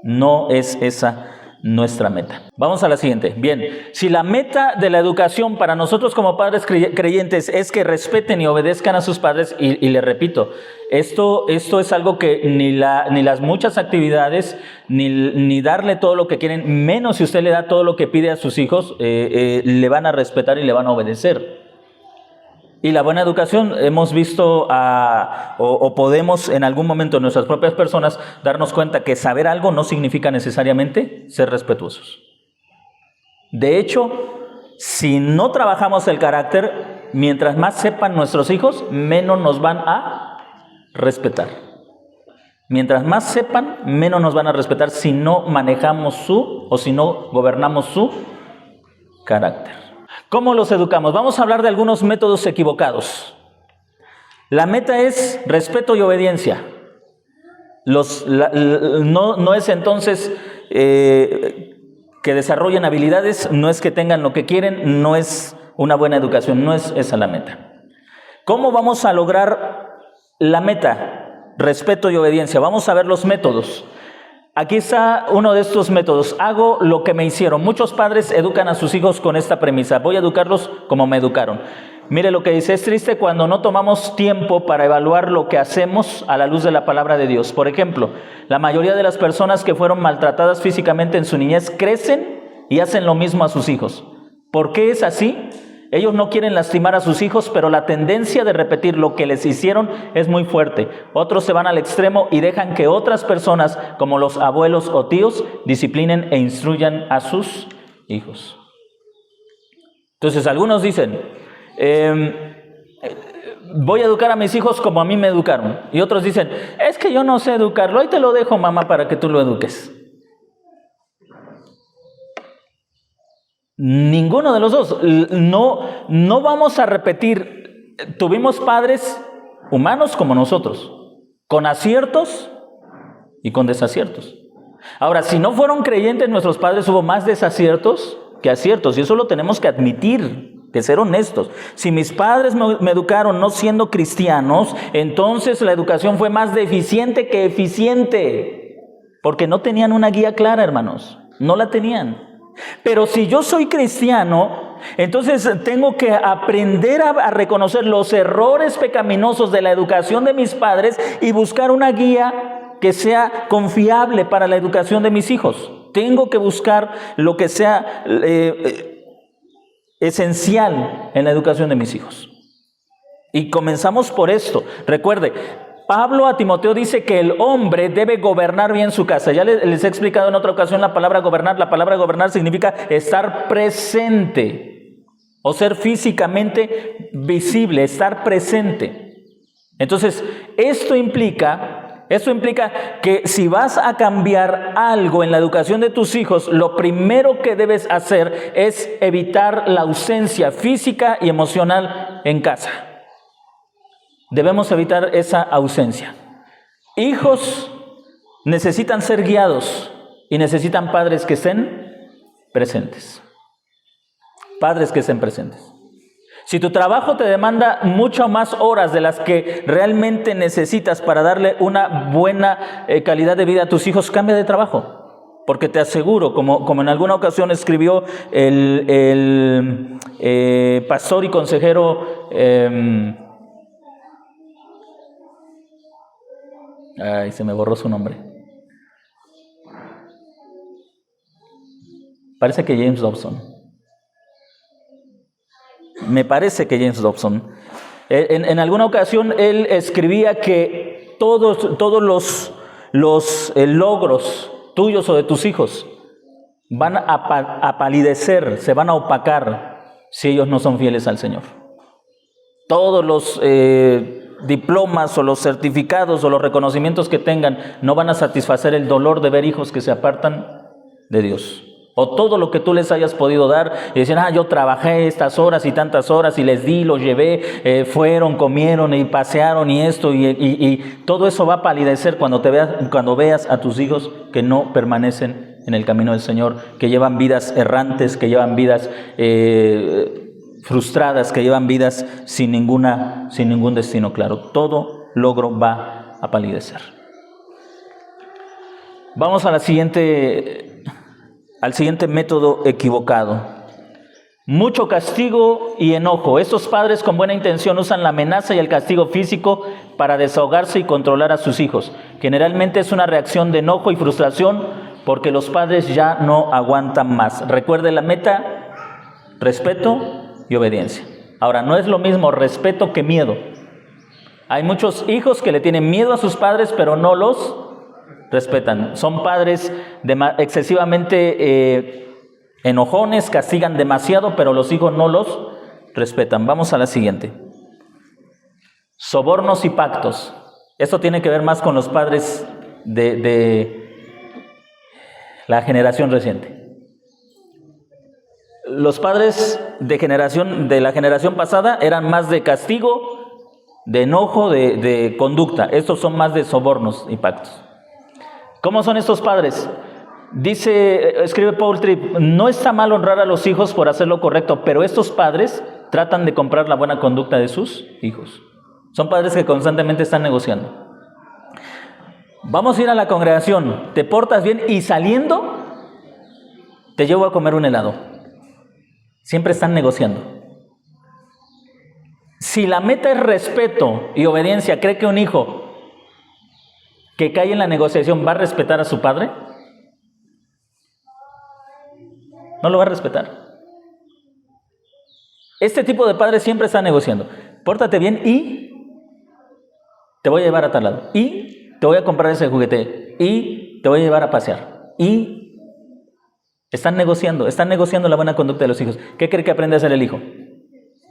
No es esa nuestra meta. Vamos a la siguiente. Bien, si la meta de la educación para nosotros como padres creyentes es que respeten y obedezcan a sus padres, y le repito, esto es algo que ni las muchas actividades, ni darle todo lo que quieren, menos si usted le da todo lo que pide a sus hijos, le van a respetar y le van a obedecer. Y la buena educación, hemos visto o podemos en algún momento en nuestras propias personas darnos cuenta que saber algo no significa necesariamente ser respetuosos. De hecho, si no trabajamos el carácter, mientras más sepan nuestros hijos, menos nos van a respetar. Mientras más sepan, menos nos van a respetar si no manejamos si no gobernamos su carácter. ¿Cómo los educamos? Vamos a hablar de algunos métodos equivocados. La meta es respeto y obediencia. No es entonces que desarrollen habilidades, no es que tengan lo que quieren, no es una buena educación, no es esa la meta. ¿Cómo vamos a lograr la meta? Respeto y obediencia. Vamos a ver los métodos. Aquí está uno de estos métodos. Hago lo que me hicieron. Muchos padres educan a sus hijos con esta premisa: voy a educarlos como me educaron. Mire lo que dice: es triste cuando no tomamos tiempo para evaluar lo que hacemos a la luz de la palabra de Dios. Por ejemplo, la mayoría de las personas que fueron maltratadas físicamente en su niñez crecen y hacen lo mismo a sus hijos. ¿Por qué es así? Ellos no quieren lastimar a sus hijos, pero la tendencia de repetir lo que les hicieron es muy fuerte. Otros se van al extremo y dejan que otras personas, como los abuelos o tíos, disciplinen e instruyan a sus hijos. Entonces, algunos dicen, voy a educar a mis hijos como a mí me educaron. Y otros dicen, es que yo no sé educarlo, ahí te lo dejo, mamá, para que tú lo eduques. Ninguno de los dos. No vamos a repetir. Tuvimos padres humanos como nosotros, con aciertos y con desaciertos. Ahora, si no fueron creyentes nuestros padres, hubo más desaciertos que aciertos, y eso lo tenemos que admitir, que ser honestos. Si mis padres me educaron no siendo cristianos, entonces la educación fue más deficiente que eficiente, porque no tenían una guía clara, hermanos. No la tenían. Pero si yo soy cristiano, entonces tengo que aprender a reconocer los errores pecaminosos de la educación de mis padres y buscar una guía que sea confiable para la educación de mis hijos. Tengo que buscar lo que sea esencial en la educación de mis hijos. Y comenzamos por esto. Recuerde, Pablo a Timoteo dice que el hombre debe gobernar bien su casa. Ya les he explicado en otra ocasión la palabra gobernar. La palabra gobernar significa estar presente o ser físicamente visible, estar presente. Entonces, esto implica que si vas a cambiar algo en la educación de tus hijos, lo primero que debes hacer es evitar la ausencia física y emocional en casa. Debemos evitar esa ausencia. Hijos necesitan ser guiados y necesitan padres que estén presentes. Padres que estén presentes. Si tu trabajo te demanda mucho más horas de las que realmente necesitas para darle una buena calidad de vida a tus hijos, cambia de trabajo. Porque te aseguro, como en alguna ocasión escribió el pastor y consejero ay, se me borró su nombre. Parece que James Dobson. Me parece que James Dobson. En alguna ocasión él escribía que todos los logros, tuyos o de tus hijos, van a palidecer, se van a opacar si ellos no son fieles al Señor. Todos los diplomas o los certificados o los reconocimientos que tengan no van a satisfacer el dolor de ver hijos que se apartan de Dios. O todo lo que tú les hayas podido dar y decir, yo trabajé estas horas y tantas horas y les di, los llevé, fueron, comieron y pasearon y esto y todo eso va a palidecer cuando veas a tus hijos que no permanecen en el camino del Señor, que llevan vidas errantes, que llevan vidas frustradas, que llevan vidas sin ningún destino claro. Todo logro va a palidecer. Vamos al siguiente método equivocado. Mucho castigo y enojo. Estos padres con buena intención usan la amenaza y el castigo físico para desahogarse y controlar a sus hijos. Generalmente es una reacción de enojo y frustración porque los padres ya no aguantan más. Recuerde la meta: respeto y obediencia. Ahora, no es lo mismo respeto que miedo. Hay muchos hijos que le tienen miedo a sus padres, pero no los respetan. Son padres excesivamente enojones, castigan demasiado, pero los hijos no los respetan. Vamos a la siguiente. Sobornos y pactos. Esto tiene que ver más con los padres de la generación reciente. Los padres de la generación pasada eran más de castigo, de enojo, de conducta. Estos son más de sobornos y pactos. ¿Cómo son estos padres? Escribe Paul Tripp, no está mal honrar a los hijos por hacer lo correcto, pero estos padres tratan de comprar la buena conducta de sus hijos. Son padres que constantemente están negociando. Vamos a ir a la congregación, te portas bien y saliendo te llevo a comer un helado. Siempre están negociando. Si la meta es respeto y obediencia, ¿cree que un hijo que cae en la negociación va a respetar a su padre? No lo va a respetar. Este tipo de padre siempre está negociando. Pórtate bien y te voy a llevar a tal lado. Y te voy a comprar ese juguete. Y te voy a llevar a pasear. Y están negociando la buena conducta de los hijos. ¿Qué cree que aprende a hacer el hijo?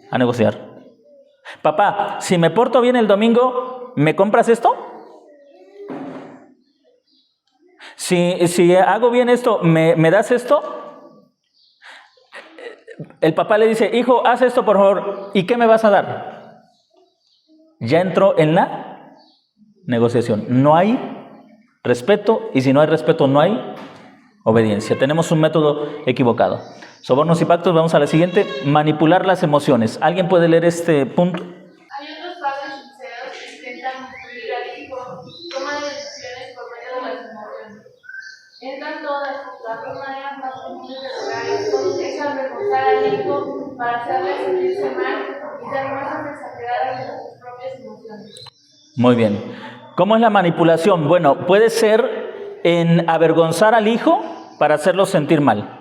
A negociar. Papá, si me porto bien el domingo, ¿me compras esto? Si hago bien esto, ¿me das esto? El papá le dice, hijo, haz esto por favor. ¿Y qué me vas a dar? Ya entró en la negociación. No hay respeto y si no hay respeto no hay obediencia. Tenemos un método equivocado. Sobornos y pactos. Vamos a la siguiente. Manipular las emociones. ¿Alguien puede leer este punto? Hay otros padres sinceros que intentan influir al hijo, toman decisiones por medio de las emociones. Entran todas las maneras más comunes de lograr esto es avergonzar al hijo para hacerle sentirse mal y dar muestras exageradas de sus propias emociones. Muy bien. ¿Cómo es la manipulación? Bueno, puede ser en avergonzar al hijo para hacerlo sentir mal.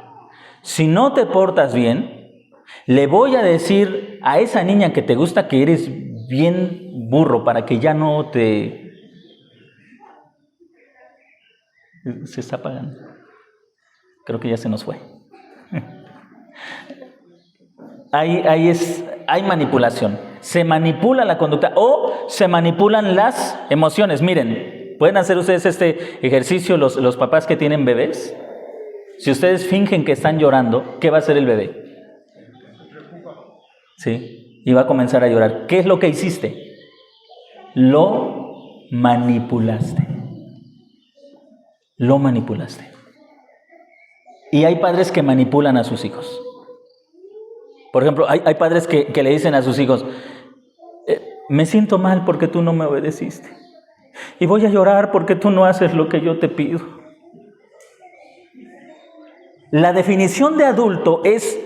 Si no te portas bien, le voy a decir a esa niña que te gusta que eres bien burro para que ya no te... Se está apagando. Creo que ya se nos fue. Hay manipulación. Se manipula la conducta o se manipulan las emociones. Miren, pueden hacer ustedes este ejercicio los papás que tienen bebés. Si ustedes fingen que están llorando, ¿qué va a hacer el bebé? Sí, y va a comenzar a llorar. ¿Qué es lo que hiciste? Lo manipulaste. Lo manipulaste. Y hay padres que manipulan a sus hijos. Por ejemplo, hay padres que le dicen a sus hijos, me siento mal porque tú no me obedeciste. Y voy a llorar porque tú no haces lo que yo te pido. La definición de adulto es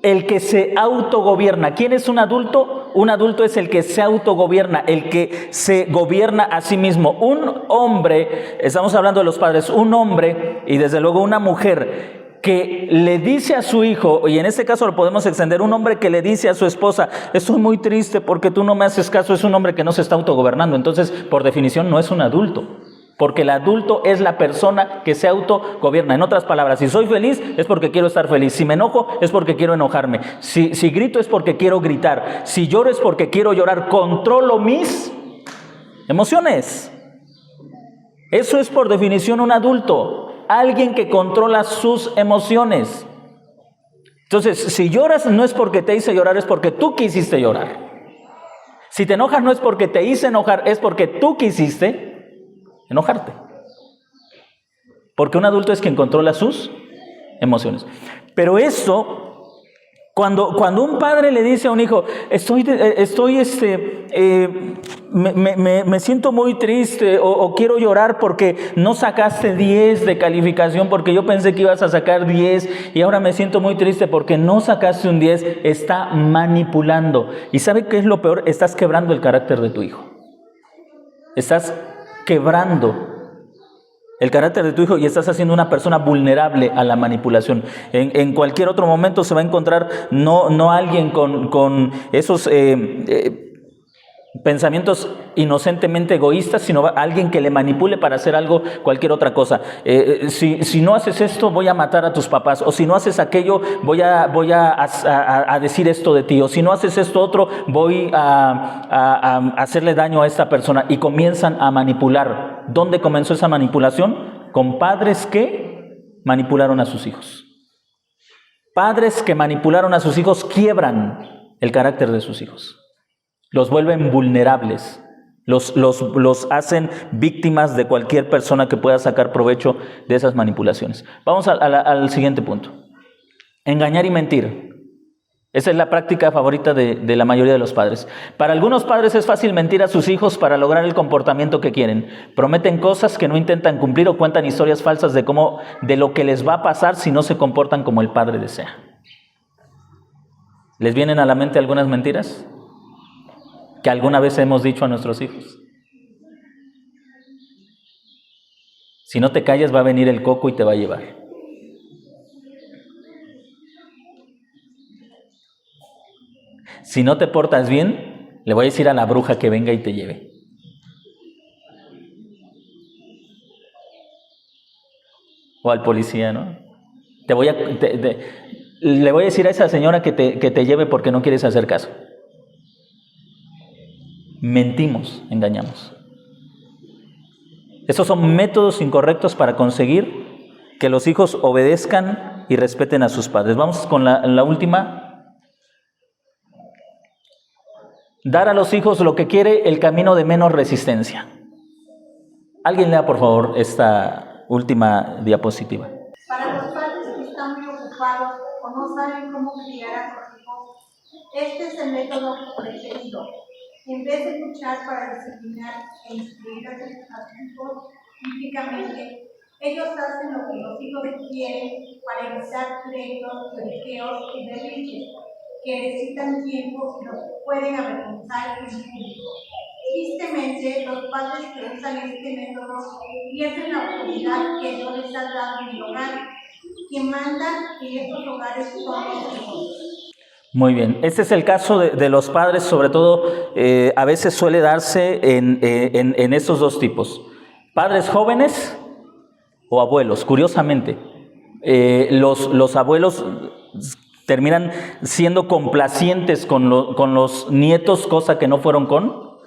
el que se autogobierna. ¿Quién es un adulto? Un adulto es el que se autogobierna, el que se gobierna a sí mismo. Un hombre, estamos hablando de los padres, un hombre y desde luego una mujer que le dice a su hijo, y en este caso lo podemos extender, un hombre que le dice a su esposa, estoy muy triste porque tú no me haces caso, es un hombre que no se está autogobernando. Entonces, por definición, no es un adulto. Porque el adulto es la persona que se autogobierna. En otras palabras, si soy feliz es porque quiero estar feliz. Si me enojo es porque quiero enojarme. Si grito es porque quiero gritar. Si lloro es porque quiero llorar. Controlo mis emociones. Eso es por definición un adulto. Alguien que controla sus emociones. Entonces, si lloras no es porque te hice llorar, es porque tú quisiste llorar. Si te enojas no es porque te hice enojar, es porque tú quisiste enojarte. Porque un adulto es quien controla sus emociones. Pero eso, cuando un padre le dice a un hijo, me siento muy triste o quiero llorar porque no sacaste 10 de calificación, porque yo pensé que ibas a sacar 10 y ahora me siento muy triste porque no sacaste un 10, está manipulando. ¿Y sabe qué es lo peor? Estás quebrando el carácter de tu hijo. Estás quebrando el carácter de tu hijo y estás haciendo una persona vulnerable a la manipulación. En cualquier otro momento se va a encontrar no alguien con esos pensamientos inocentemente egoístas, sino alguien que le manipule para hacer algo, cualquier otra cosa. Si no haces esto, voy a matar a tus papás. O si no haces aquello, voy a decir esto de ti. O si no haces esto otro, voy a hacerle daño a esta persona. Y comienzan a manipular. ¿Dónde comenzó esa manipulación? Con padres que manipularon a sus hijos. Padres que manipularon a sus hijos quiebran el carácter de sus hijos. Los vuelven vulnerables, los hacen víctimas de cualquier persona que pueda sacar provecho de esas manipulaciones. Vamos al siguiente punto. Engañar y mentir. Esa es la práctica favorita de la mayoría de los padres. Para algunos padres es fácil mentir a sus hijos para lograr el comportamiento que quieren. Prometen cosas que no intentan cumplir o cuentan historias falsas de lo que les va a pasar si no se comportan como el padre desea. ¿Les vienen a la mente algunas mentiras que alguna vez hemos dicho a nuestros hijos? Si no te callas va a venir el coco y te va a llevar. Si no te portas bien, le voy a decir a la bruja que venga y te lleve. O al policía, ¿no? Le voy a decir a esa señora que te lleve porque no quieres hacer caso. Mentimos, engañamos. Esos son métodos incorrectos para conseguir que los hijos obedezcan y respeten a sus padres. Vamos con la última. Dar a los hijos lo que quiere, el camino de menos resistencia. Alguien lea, por favor, esta última diapositiva. Para los padres que están muy ocupados o no saben cómo criar a sus hijos, este es el método preferido. En vez de luchar para disciplinar e instruir a sus hijos físicamente, ellos hacen lo que los hijos quieren para evitar pleitos, lloriqueos y berrinches que necesitan tiempo y los pueden avergonzar en público. Tristemente, los padres que usan este método pierden la autoridad que Dios les ha dado en el hogar. Quien manda en estos hogares son los hijos. Muy bien, este es el caso de los padres, sobre todo a veces suele darse en estos dos tipos. Padres jóvenes o abuelos. Curiosamente, los abuelos terminan siendo complacientes con los nietos, cosa que no fueron con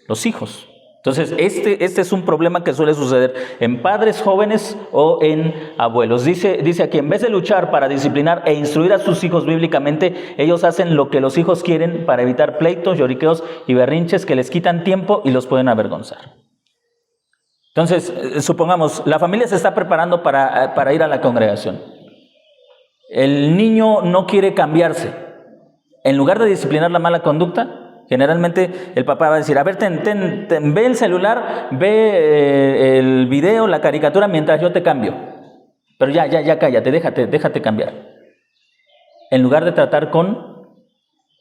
los hijos. Entonces, este es un problema que suele suceder en padres jóvenes o en abuelos. Dice aquí, en vez de luchar para disciplinar e instruir a sus hijos bíblicamente, ellos hacen lo que los hijos quieren para evitar pleitos, lloriqueos y berrinches que les quitan tiempo y los pueden avergonzar. Entonces, supongamos, la familia se está preparando para ir a la congregación. El niño no quiere cambiarse. En lugar de disciplinar la mala conducta, generalmente el papá va a decir, a ver, ve el celular, ve el video, la caricatura, mientras yo te cambio. Pero ya cállate, déjate cambiar. En lugar de tratar con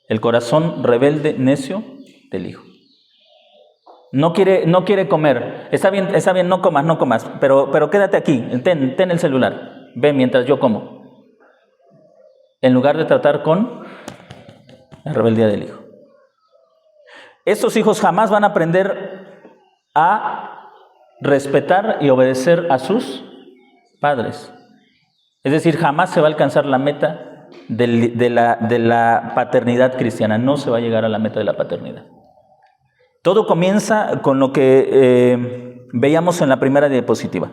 el corazón rebelde, necio del hijo. No quiere comer. Está bien, no comas, pero quédate aquí, ten el celular, ve mientras yo como. En lugar de tratar con la rebeldía del hijo. Estos hijos jamás van a aprender a respetar y obedecer a sus padres. Es decir, jamás se va a alcanzar la meta de la paternidad cristiana. No se va a llegar a la meta de la paternidad. Todo comienza con lo que veíamos en la primera diapositiva.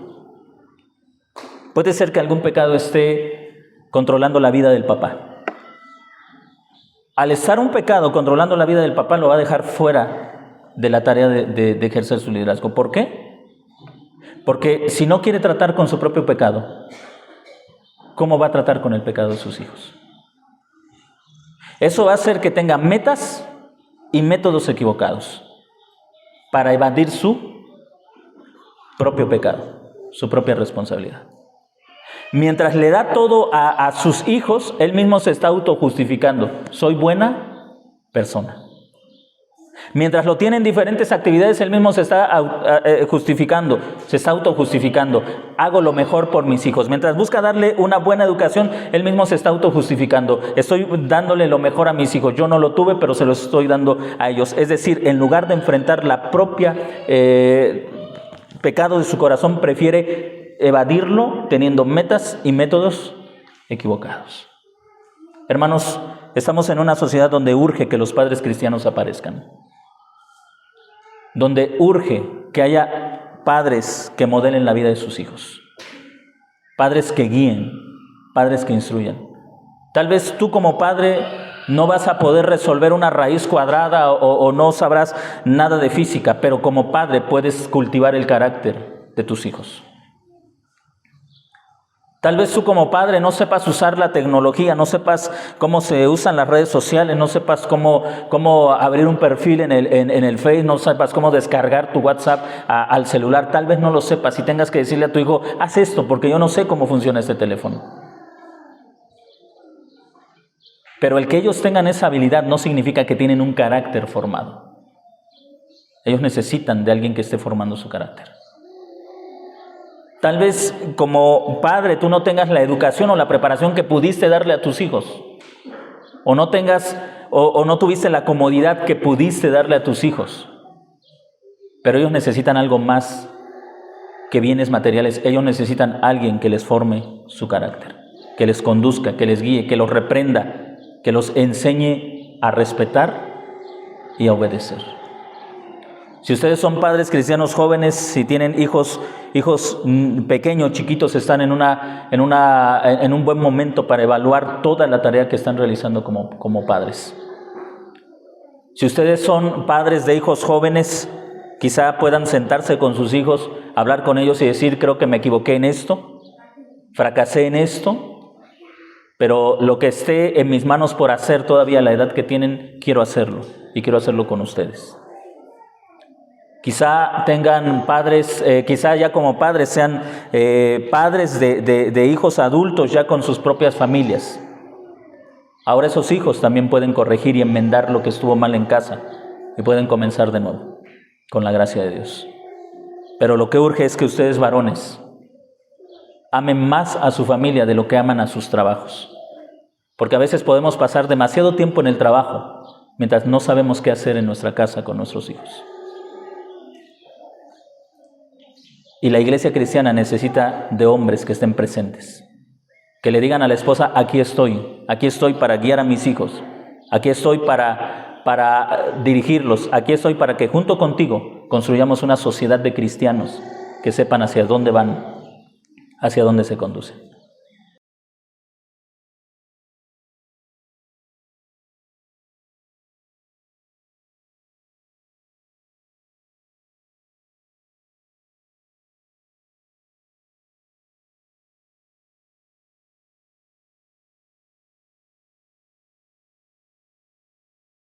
Puede ser que algún pecado esté controlando la vida del papá. Al estar un pecado controlando la vida del papá, lo va a dejar fuera de la tarea de ejercer su liderazgo. ¿Por qué? Porque si no quiere tratar con su propio pecado, ¿cómo va a tratar con el pecado de sus hijos? Eso va a hacer que tenga metas y métodos equivocados para evadir su propio pecado, su propia responsabilidad. Mientras le da todo a sus hijos, él mismo se está autojustificando. Soy buena persona. Mientras lo tiene en diferentes actividades, él mismo se está justificando, se está autojustificando. Hago lo mejor por mis hijos. Mientras busca darle una buena educación, él mismo se está autojustificando. Estoy dándole lo mejor a mis hijos. Yo no lo tuve, pero se lo estoy dando a ellos. Es decir, en lugar de enfrentar la propia pecado de su corazón, prefiere evadirlo teniendo metas y métodos equivocados. Hermanos, estamos en una sociedad donde urge que los padres cristianos aparezcan. Donde urge que haya padres que modelen la vida de sus hijos. Padres que guíen, padres que instruyan. Tal vez tú como padre no vas a poder resolver una raíz cuadrada o no sabrás nada de física, pero como padre puedes cultivar el carácter de tus hijos. Tal vez tú como padre no sepas usar la tecnología, no sepas cómo se usan las redes sociales, no sepas cómo abrir un perfil en el Face, no sepas cómo descargar tu WhatsApp al celular. Tal vez no lo sepas y tengas que decirle a tu hijo, haz esto porque yo no sé cómo funciona este teléfono. Pero el que ellos tengan esa habilidad no significa que tienen un carácter formado. Ellos necesitan de alguien que esté formando su carácter. Tal vez como padre tú no tengas la educación o la preparación que pudiste darle a tus hijos. O no tengas o no tuviste la comodidad que pudiste darle a tus hijos. Pero ellos necesitan algo más que bienes materiales. Ellos necesitan a alguien que les forme su carácter, que les conduzca, que les guíe, que los reprenda, que los enseñe a respetar y a obedecer. Si ustedes son padres cristianos jóvenes, si tienen hijos pequeños, chiquitos, están en un buen momento para evaluar toda la tarea que están realizando como padres. Si ustedes son padres de hijos jóvenes, quizá puedan sentarse con sus hijos, hablar con ellos y decir, creo que me equivoqué en esto, fracasé en esto, pero lo que esté en mis manos por hacer todavía a la edad que tienen, quiero hacerlo y quiero hacerlo con ustedes. Quizá tengan padres, quizá ya como padres sean padres de hijos adultos ya con sus propias familias. Ahora esos hijos también pueden corregir y enmendar lo que estuvo mal en casa y pueden comenzar de nuevo con la gracia de Dios. Pero lo que urge es que ustedes varones amen más a su familia de lo que aman a sus trabajos. Porque a veces podemos pasar demasiado tiempo en el trabajo mientras no sabemos qué hacer en nuestra casa con nuestros hijos. Y la iglesia cristiana necesita de hombres que estén presentes, que le digan a la esposa, aquí estoy para guiar a mis hijos, aquí estoy para dirigirlos, aquí estoy para que junto contigo construyamos una sociedad de cristianos que sepan hacia dónde van, hacia dónde se conducen.